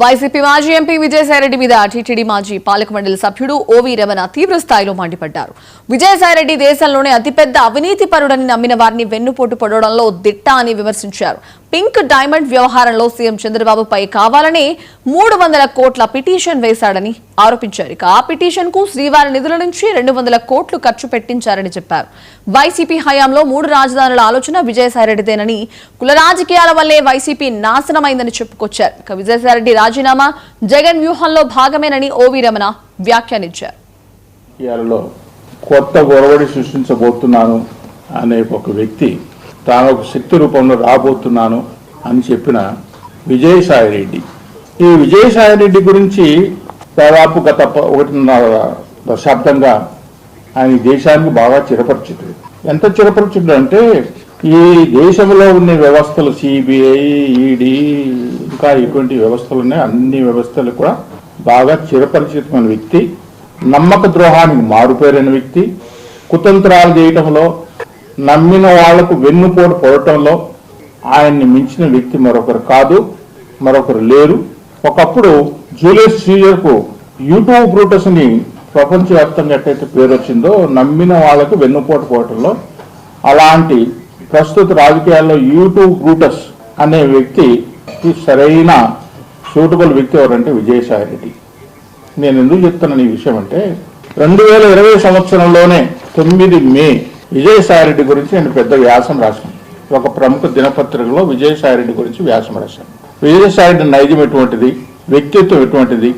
YCP మాజీ MP Vijayasai Reddy మీద TTD మాజీ పాలక మండలి సభ్యుడు ఓవి రమణ తీవ్ర స్థాయిలో మండిపడ్డారు. విజయసాయిరెడ్డి దేశంలోనే అతిపెద్ద అవినీతి పరుడని నమ్మిన వారిని వెన్నుపోటు పొడవడంలో దిట్ట అని విమర్శించారు. పింక్ డైమండ్ వ్యవహారంలో సీఎం చంద్రబాబుపై కావాలని 300 కోట్ల పిటిషన్ వేశాడని ఆరోపించారు. ఆ పిటిషన్ కు శ్రీవారి నిధుల నుంచి 200 కోట్లు ఖర్చు పెట్టించారని చెప్పారు. వైసీపీ హయాంలో 3 రాజధానుల ఆలోచన విజయసాయిరెడ్డిదేనని, కుల రాజకీయాల వల్లే వైసీపీ నాశనమైందని చెప్పుకొచ్చారు. విజయసాయిరెడ్డి రాజీనామా జగన్ వ్యూహంలో భాగమేనని ఓవి రమణ వ్యాఖ్యానించారు. కొత్త ఒరవడి సృష్టించబోతున్నాను అనే ఒక వ్యక్తి తాను ఒక శక్తి రూపంలో రాబోతున్నాను అని చెప్పిన విజయసాయిరెడ్డి, ఈ విజయసాయిరెడ్డి గురించి దాదాపు గత 1.5 దశాబ్దంగా ఆయన దేశానికి బాగా చిరపరిచితుడు. ఎంత చిరపరిచితుడు అంటే ఈ దేశంలో ఉన్న వ్యవస్థలు సిబిఐ, ఈడీ, ఇంకా ఇటువంటి వ్యవస్థలు ఉన్నాయి, అన్ని వ్యవస్థలు కూడా బాగా చిరపరిచితమైన వ్యక్తి, నమ్మక ద్రోహానికి మారుపేరైన వ్యక్తి, కుతంత్రాలు చేయటంలో, నమ్మిన వాళ్లకు వెన్నుపోటు పొడటంలో ఆయన్ని మించిన వ్యక్తి మరొకరు కాదు, మరొకరు లేరు. ఒకప్పుడు జూలియస్ సీజర్కు యూట్యూబ్ బ్రూటస్ ని ప్రపంచవ్యాప్తంగా ఎట్టయితే పేరు వచ్చిందో, నమ్మిన వాళ్లకు వెన్నుపోటు పోవటంలో అలాంటి ప్రస్తుత రాజకీయాల్లో యూట్యూబ్ బ్రూటస్ అనే వ్యక్తి సరైన సూటబుల్ వ్యక్తి ఎవరంటే విజయసాయిరెడ్డి. నేను ఎందుకు చెప్తున్నాను ఈ విషయం అంటే 2020 సంవత్సరంలోనే 9 మే విజయసాయిరెడ్డి గురించి నేను పెద్ద వ్యాసం రాశాను. ఒక ప్రముఖ దినపత్రికలో విజయసాయిరెడ్డి గురించి వ్యాసం రాశాను. విజయసాయిరెడ్డి నైజం ఎటువంటిది, వ్యక్తిత్వం ఎటువంటిది,